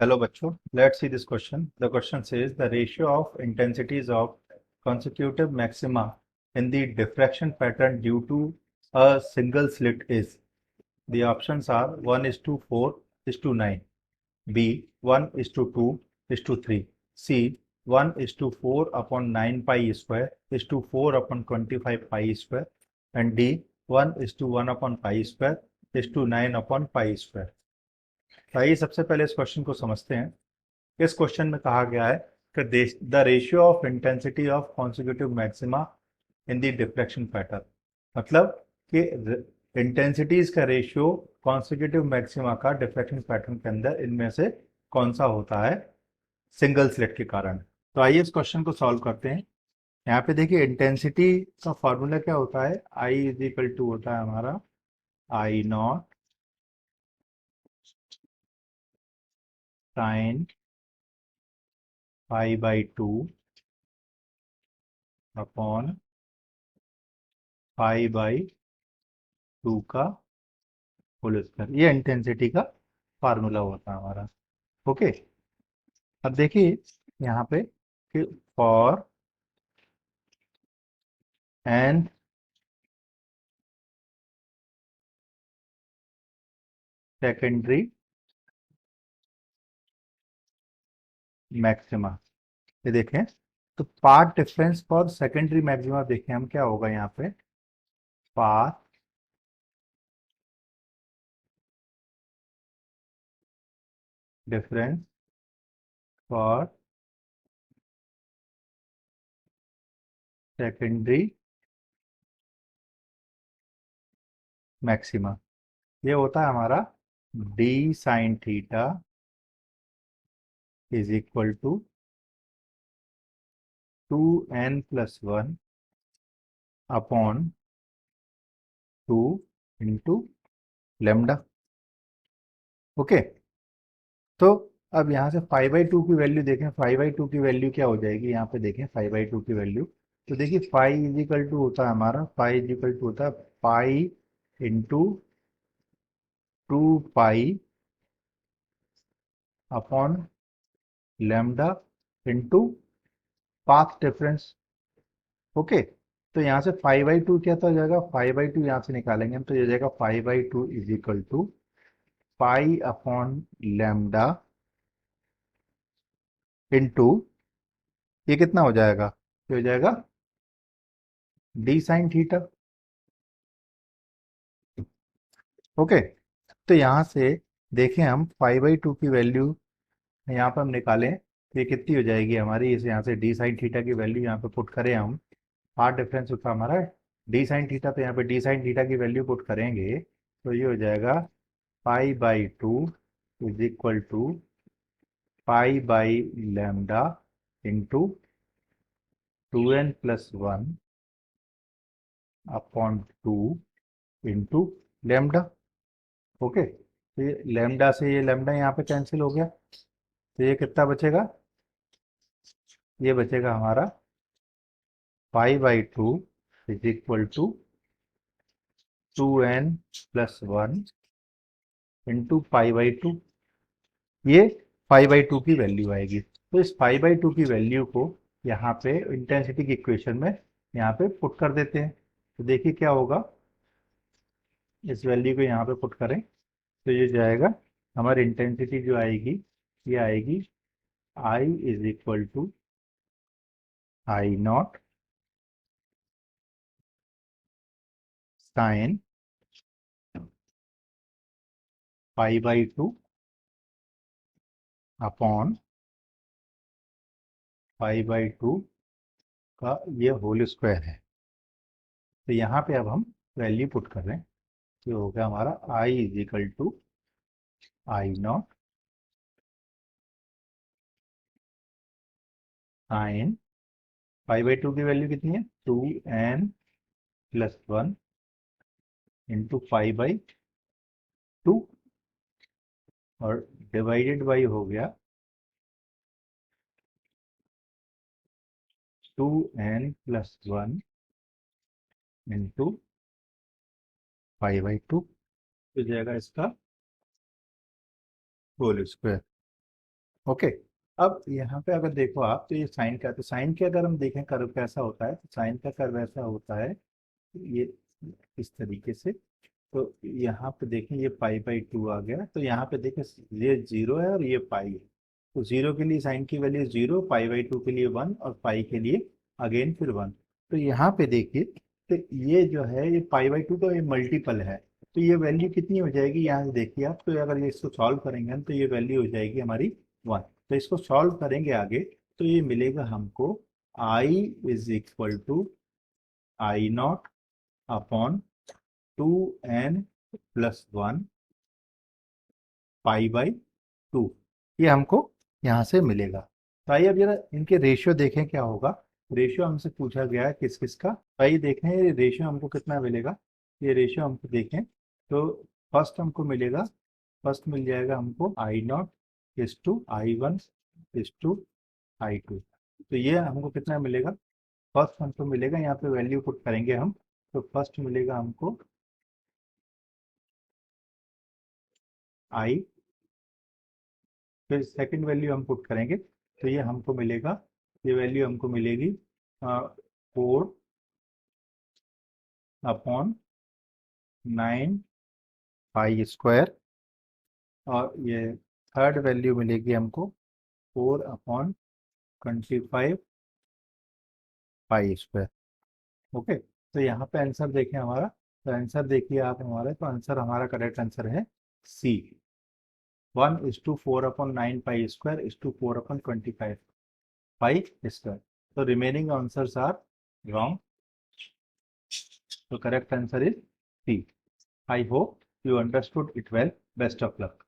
Hello, bachcho. Let's see this question. The question says the ratio of intensities of consecutive maxima in the diffraction pattern due to a single slit is. The options are 1 is to 4 is to 9, B 1 is to 2 is to 3, C 1 is to 4 upon 9 pi square is to 4 upon 25 pi square, and D 1 is to 1 upon pi square is to 9 upon pi square. तो आइए सबसे पहले इस question को समझते हैं। इस question में कहा गया है कि the ratio of intensity of consecutive maxima in the deflection pattern, मतलब कि इंटेंसिटीज का रेशियो कॉन्सिक्यूटिव मैक्सिमा का डिफ्लेक्शन पैटर्न के अंदर इनमें से कौन सा होता है सिंगल स्लिट के कारण। तो आइए इस क्वेश्चन को सॉल्व करते हैं। यहाँ पे देखिए इंटेंसिटी का फॉर्मूला क्या होता है, आई इज इक्वल टू होता है हमारा I naught sine pi by two upon pi by two का होल स्क्वायर। ये इंटेंसिटी का फार्मूला होता है हमारा। ओके, अब देखिए यहाँ पे कि फॉर एन सेकेंडरी मैक्सिमा, ये देखें तो path difference for secondary maxima देखें हम क्या होगा यहाँ पे, path difference for secondary maxima, ये होता है हमारा d sine theta is equal to 2n+1 upon 2 into lambda. Okay, तो अब यहाँ से 5/2 की वैल्यू देखें, 5/2 की वैल्यू क्या हो जाएगी, यहाँ पे देखें 5/2 की वैल्यू। तो देखिए फाइव इजिकल टू होता है हमारा, फाइव इजिकल टू होता है पाई इंटू 2 पाई upon lambda into path difference. Okay, तो यहाँ से 5/2 क्या तो हो जाएगा, 5/2 यहाँ से निकालेंगे हम तो ये हो जाएगा 5/2 equal to pi upon lambda into, ये कितना हो जाएगा, ये हो जाएगा डी साइन थीटा। ओके, तो यहाँ से देखें हम 5/2 की वैल्यू यहाँ पर हम निकालें तो ये कितनी हो जाएगी हमारी, इस यहाँ से डी साइन थीटा की वैल्यू यहाँ पे पुट करें हम, पाथ डिफरेंस होता है हमारा डी साइन थीटा, तो यहाँ पे डी साइन थीटा की वैल्यू पुट करेंगे तो ये हो जाएगा pi by two is equal to pi by lambda into 2n+1 upon 2 into lambda. Okay, तो ये लैम्डा से ये लैम्डा यहाँ पे कैंसिल हो गया, तो ये कितना बचेगा, ये बचेगा हमारा pi by two is equal to 2n+1 into pi by two. ये पाई/2 की वैल्यू आएगी, तो इस पाई/2 की वैल्यू को यहाँ पे इंटेंसिटी की इक्वेशन में यहाँ पे पुट कर देते हैं। तो देखिए क्या होगा, इस वैल्यू को यहाँ पे पुट करें तो ये जाएगा हमारी इंटेंसिटी जो आएगी, ये आएगी I is equal to I naught sine pi by two upon pi by two का ये होल स्क्वायर है। तो यहाँ पे अब हम वैल्यू पुट कर रहे हैं, तो हो गया हमारा I is equal to I naught sine pi by two की वैल्यू कितनी है, 2n+1 इंटू पाई/2 और डिवाइडेड बाई हो गया 2n+1 इंटू पाई/2, तो जाएगा इसका होल स्क्वायर। ओके। अब यहाँ पे अगर देखो आप, तो ये साइन का, तो साइन के अगर हम देखें कर्व कैसा होता है, तो साइन का कर्व ऐसा होता है ये इस तरीके से। तो यहाँ पे देखें ये पाई/2 आ गया, तो यहाँ पे देखें ये जीरो है और ये पाई है। तो जीरो के लिए साइन की वैल्यू जीरो, पाई/2 के लिए वन, और पाई के लिए अगेन फिर वन। तो यहाँ पे देखिए, तो ये जो है ये पाई/2 का ये मल्टीपल है, तो ये वैल्यू कितनी हो जाएगी यहाँ से देखिए आप, तो अगर ये इसको सॉल्व करेंगे हम, तो ये वैल्यू हो जाएगी हमारी वन। तो इसको सॉल्व करेंगे आगे, तो ये मिलेगा हमको I is equal to I naught upon 2n+1 pi by two. ये हमको यहाँ से मिलेगा। तो आइए अब जरा इनके रेशियो देखें क्या होगा। रेशियो हमसे पूछा गया है किस किस का, तो आइए देखें ये रेशियो हमको कितना मिलेगा। ये रेशियो हमको देखें, तो फर्स्ट हमको मिलेगा, फर्स्ट मिल जाएगा हमको I0:I1:I2। तो ये हमको कितना मिलेगा, फर्स्ट हमको मिलेगा, यहाँ पे वैल्यू पुट करेंगे हम, तो फर्स्ट मिलेगा हमको I, फिर सेकंड वैल्यू हम पुट करेंगे, तो ये हमको मिलेगा, ये वैल्यू हमको मिलेगी 4/9 पाई स्क्वायर, और ये थर्ड वैल्यू मिलेगी हमको 4/25 पाई स्क्वायर। ओके, तो यहाँ पे आंसर देखें हमारा, तो आंसर देखिए आप हमारा, तो आंसर हमारा करेक्ट आंसर है C, 1:4/9 pi square pi square. So remaining answers are wrong. So correct answer is C. I hope you understood it well. Best of luck.